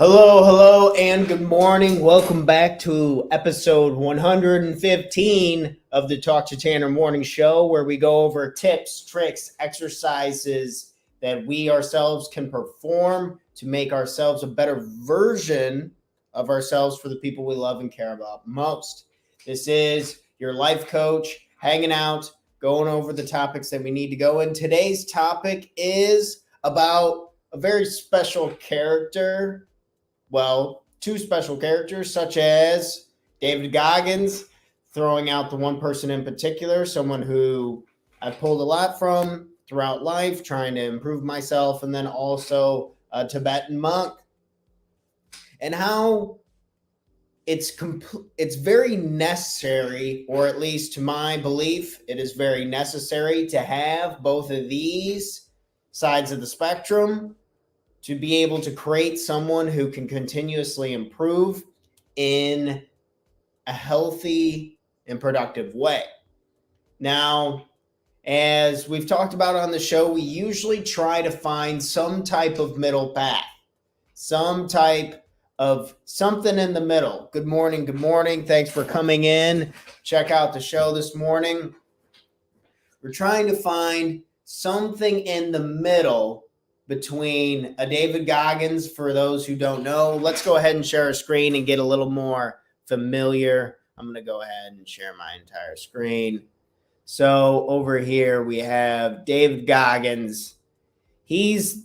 Hello, hello, and good morning. Welcome back to episode 115 of the Talk to Tanner Morning Show, where we go over tips, tricks, exercises that we ourselves can perform to make ourselves a better version of ourselves for the people we love and care about most. This is your life coach hanging out, going over the topics that we need to go in. Today's topic is about a very special character, well, two special characters, such as David Goggins, throwing out the one person in particular, someone who I've pulled a lot from throughout life, trying to improve myself, and then also a Tibetan monk, and how it's very necessary, or at least to my belief, it is very necessary to have both of these sides of the spectrum to be able to create someone who can continuously improve in a healthy and productive way. Now, as we've talked about on the show, we usually try to find some type of middle path, some type of something in the middle. Good morning. Good morning. Thanks for coming in. Check out the show this morning. We're trying to find something in the middle between a David Goggins. For those who don't know, let's go ahead and share a screen and get a little more familiar. I'm going to go ahead and share my entire screen. So over here we have David Goggins. He's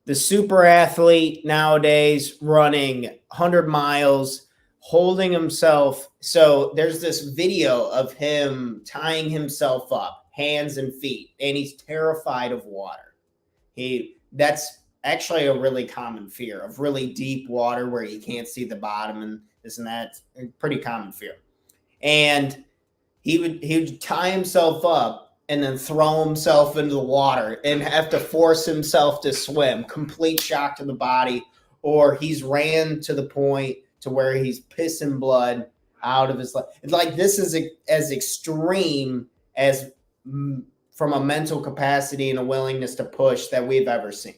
the super athlete nowadays, running 100 miles, holding himself. So there's this video of him tying himself up, hands and feet, and he's terrified of water. That's actually a really common fear, of really deep water where you can't see the bottom and this and that. It's a pretty common fear. And he would tie himself up and then throw himself into the water and have to force himself to swim, complete shock to the body, or he's ran to the point to where he's pissing blood out of his life. It's like, this is as extreme as from a mental capacity and a willingness to push that we've ever seen.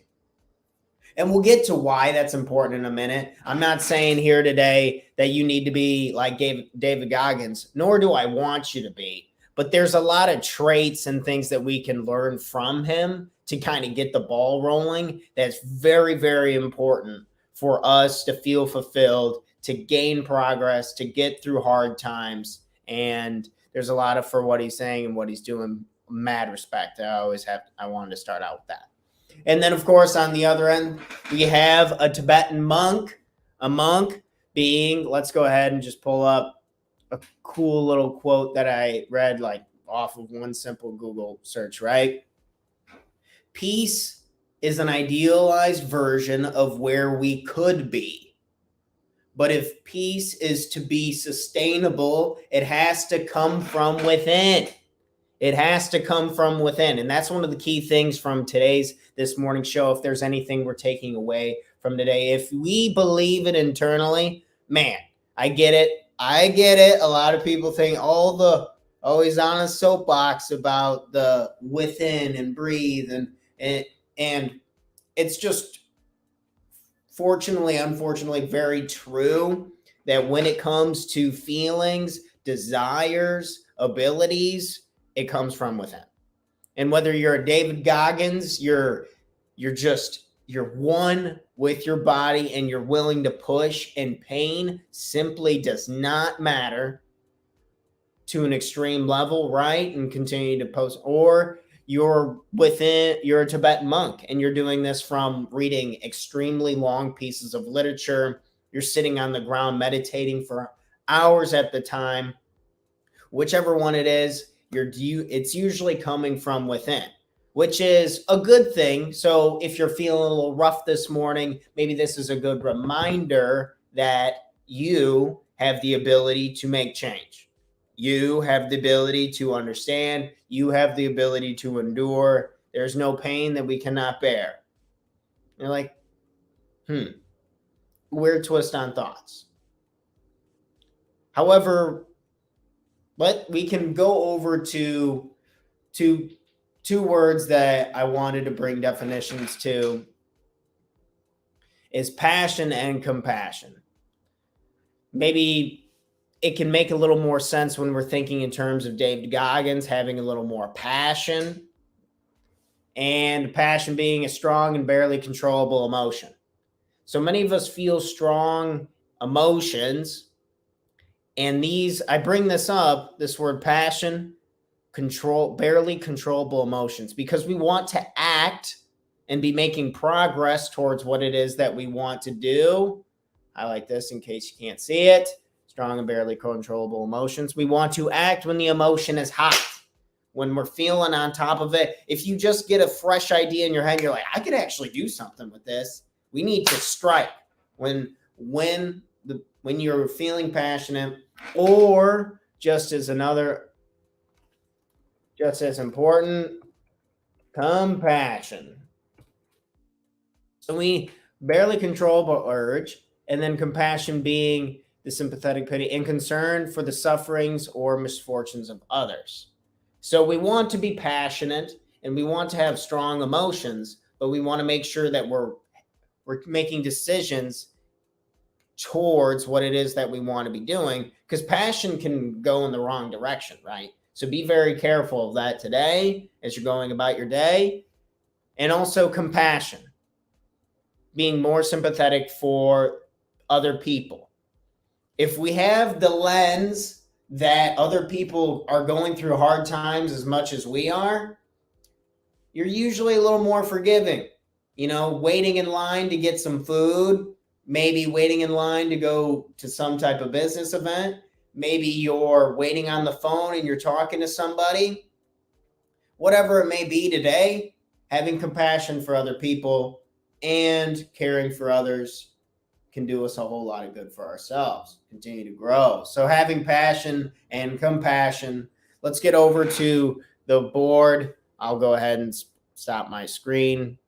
And we'll get to why that's important in a minute. I'm not saying here today that you need to be like David Goggins, nor do I want you to be. But there's a lot of traits and things that we can learn from him to kind of get the ball rolling. That's very, very important for us to feel fulfilled, to gain progress, to get through hard times. And there's a lot of, for what he's saying and what he's doing, mad respect. I wanted to start out with that. And then, of course, on the other end, we have a Tibetan monk. A monk being, let's go ahead and just pull up a cool little quote that I read like off of one simple Google search, right? Peace is an idealized version of where we could be. But if peace is to be sustainable, it has to come from within. It has to come from within. And that's one of the key things from this morning show. If there's anything we're taking away from today, if we believe it internally, man, I get it. A lot of people think he's on a soapbox about the within and breathe. And it's just unfortunately, very true that when it comes to feelings, desires, abilities, it comes from within. And whether you're a David Goggins, you're one with your body and you're willing to push, and pain simply does not matter to an extreme level, right? And continue to post. Or you're a Tibetan monk and you're doing this from reading extremely long pieces of literature. You're sitting on the ground meditating for hours at the time. Whichever one it is, it's usually coming from within, which is a good thing. So if you're feeling a little rough this morning, maybe this is a good reminder that you have the ability to make change. You have the ability to understand. You have the ability to endure. There's no pain that we cannot bear. You're like, weird twist on thoughts. However, but we can go over to two words that I wanted to bring definitions to. is passion and compassion. Maybe it can make a little more sense when we're thinking in terms of David Goggins having a little more passion, and passion being a strong and barely controllable emotion. So many of us feel strong emotions, and I bring this up, this word passion, barely controllable emotions, because we want to act and be making progress towards what it is that we want to do. I like this in case you can't see it. Strong and barely controllable emotions. We want to act when the emotion is hot, when we're feeling on top of it. If you just get a fresh idea in your head, you're like, I could actually do something with this. We need to strike when you're feeling passionate, or just as important, compassion. So we barely controllable urge, and then compassion being the sympathetic pity and concern for the sufferings or misfortunes of others. So we want to be passionate and we want to have strong emotions, but we want to make sure that we're making decisions towards what it is that we want to be doing, because passion can go in the wrong direction, right? So be very careful of that today as you're going about your day. And also compassion, being more sympathetic for other people. If we have the lens that other people are going through hard times as much as we are, you're usually a little more forgiving. Waiting in line to get some food, maybe waiting in line to go to some type of business event, maybe you're waiting on the phone and you're talking to somebody. Whatever it may be today, having compassion for other people and caring for others can do us a whole lot of good for ourselves, continue to grow. So having passion and compassion. Let's get over to the board. I'll go ahead and stop my screen.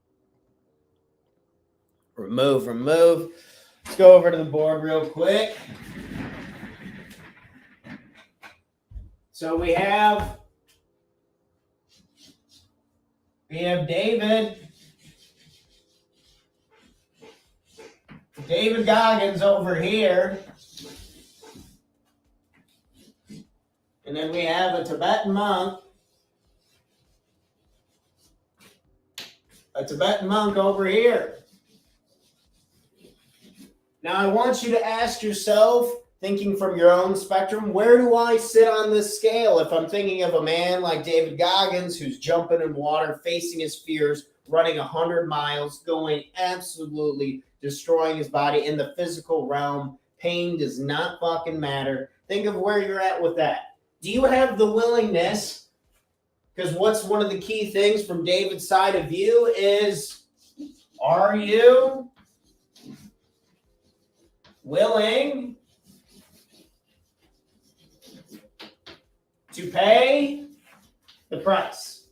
Remove. Let's go over to the board real quick. So we have David Goggins over here. And then we have a Tibetan monk. Over here. Now I want you to ask yourself, thinking from your own spectrum, where do I sit on this scale? If I'm thinking of a man like David Goggins, who's jumping in water, facing his fears, running 100 miles, going absolutely destroying his body in the physical realm, pain does not fucking matter. Think of where you're at with that. Do you have the willingness? Because what's one of the key things from David's side of view is, are you willing to pay the price?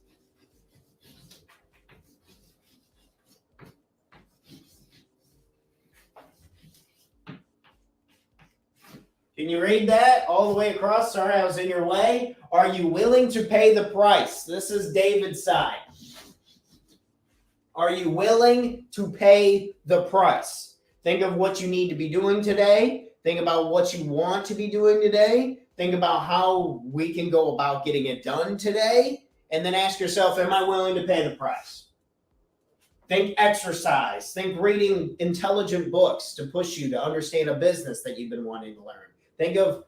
Can you read that all the way across? Sorry, I was in your way. Are you willing to pay the price? This is David's side. Are you willing to pay the price? Think of what you need to be doing today. Think about what you want to be doing today. Think about how we can go about getting it done today. And then ask yourself, am I willing to pay the price? Think exercise. Think reading intelligent books to push you to understand a business that you've been wanting to learn. Think of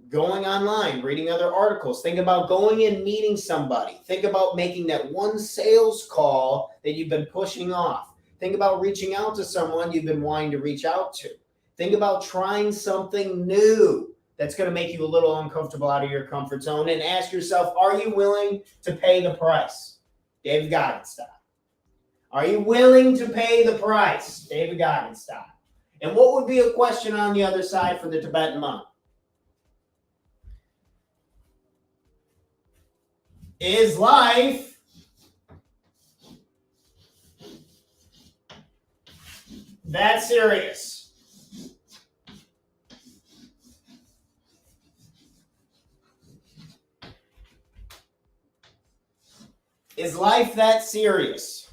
going online, reading other articles. Think about going and meeting somebody. Think about making that one sales call that you've been pushing off. Think about reaching out to someone you've been wanting to reach out to. Think about trying something new that's going to make you a little uncomfortable out of your comfort zone, and ask yourself, are you willing to pay the price? David Goggins style. Are you willing to pay the price? David Goggins style. And what would be a question on the other side for the Tibetan monk? Is life that serious? Is life that serious?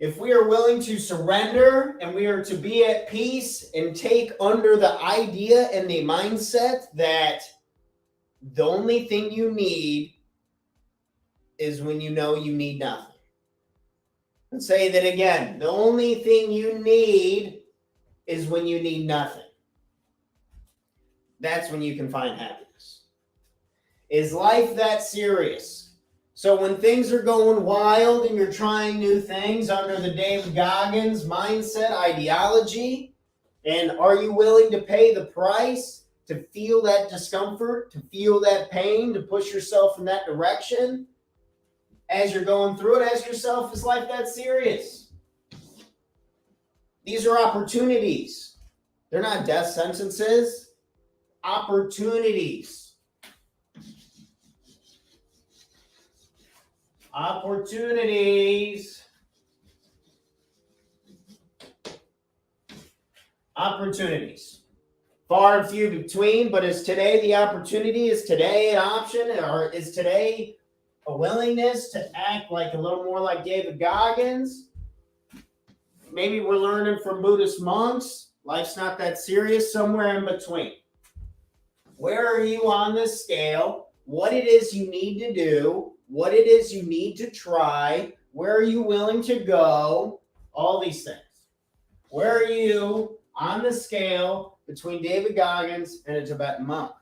If we are willing to surrender and we are to be at peace and take under the idea and the mindset that the only thing you need is when you know you need nothing. Let's say that again. The only thing you need is when you need nothing. That's when you can find happiness. Is life that serious? So when things are going wild and you're trying new things under the David Goggins mindset ideology, and are you willing to pay the price to feel that discomfort, to feel that pain, to push yourself in that direction? As you're going through it, ask yourself, is life that serious? These are opportunities. They're not death sentences. Opportunities. Opportunities. Opportunities. Far and few between, but is today the opportunity? Is today an option? Or is today a willingness to act like a little more like David Goggins? Maybe we're learning from Buddhist monks. Life's not that serious, somewhere in between. Where are you on this scale? What it is you need to do, what it is you need to try, where are you willing to go, all these things. Where are you on the scale between David Goggins and a Tibetan monk?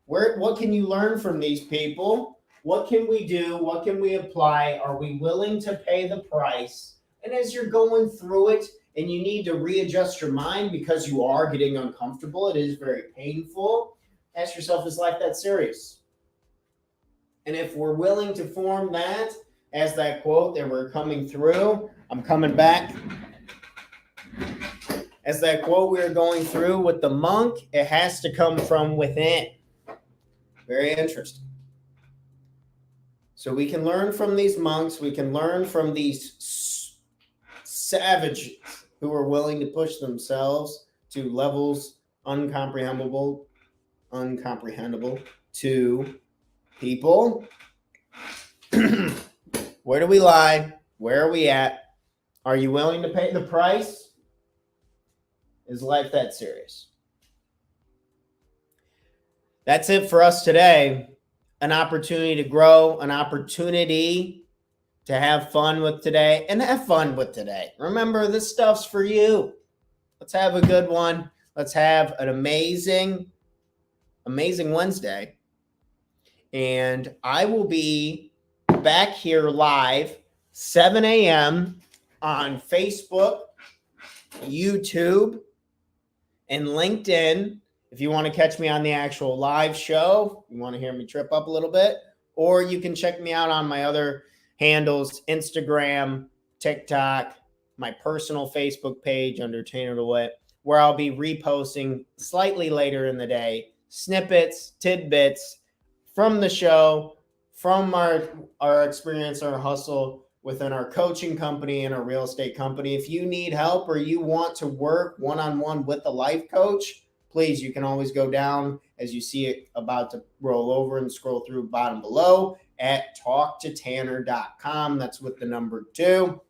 What can you learn from these people? What can we do? What can we apply? Are we willing to pay the price? And as you're going through it and you need to readjust your mind because you are getting uncomfortable, it is very painful, ask yourself, is life that serious? And if we're willing to form that, as that quote that we're coming through, I'm coming back. As that quote we are going through with the monk, it has to come from within. Very interesting. So we can learn from these monks. We can learn from these savages who are willing to push themselves to levels uncomprehendable to people. Where do we lie? Where are we at? Are you willing to pay the price? Is life that serious? That's it for us today. An opportunity to grow, an opportunity to have fun with today, and have fun with today. Remember, this stuff's for you. Let's have a good one. Let's have an amazing Wednesday. And I will be back here live 7 a.m. on Facebook, YouTube, and LinkedIn. If you want to catch me on the actual live show, you want to hear me trip up a little bit, or you can check me out on my other handles, Instagram, TikTok, my personal Facebook page under Tanner DeWitt, where I'll be reposting slightly later in the day snippets, tidbits from the show, from our experience, our hustle within our coaching company and our real estate company. If you need help or you want to work one-on-one with a life coach, please, you can always go down as you see it about to roll over and scroll through bottom below at talktotanner.com. That's with the number 2.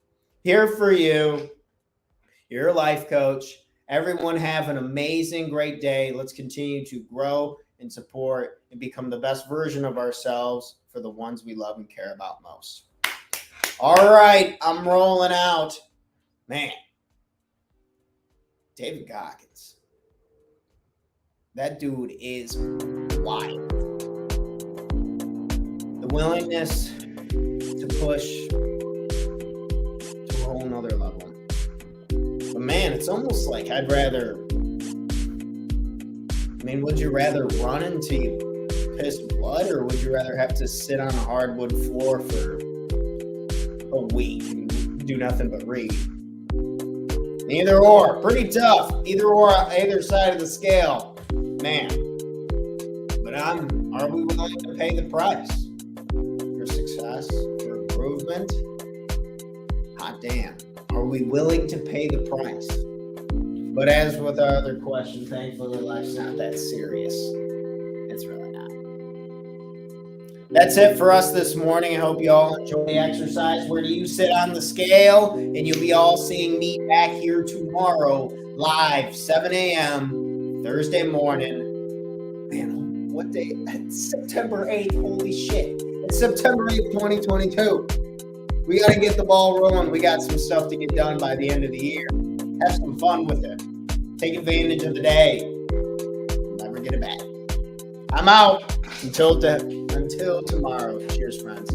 Here for you, your life coach. Everyone have an amazing, great day. Let's continue to grow and support and become the best version of ourselves for the ones we love and care about most. All right, I'm rolling out. Man, David Goggins. That dude is wild. The willingness to push to a whole nother level. But man, it's almost like I'd rather, would you rather run until you piss blood, or would you rather have to sit on a hardwood floor for a week and do nothing but read? Either or, pretty tough. Either side of the scale. Man, but are we willing to pay the price for success, for improvement? Hot damn. Are we willing to pay the price? But as with our other question, thankfully life's not that serious. It's really not. That's it for us this morning. I hope you all enjoy the exercise. Where do you sit on the scale? And you'll be all seeing me back here tomorrow, live, 7 a.m., Thursday morning. Man, what day? It's September 8th. Holy shit. It's September 8th, 2022. We got to get the ball rolling. We got some stuff to get done by the end of the year. Have some fun with it. Take advantage of the day. Never get it back. I'm out until tomorrow. Cheers, friends.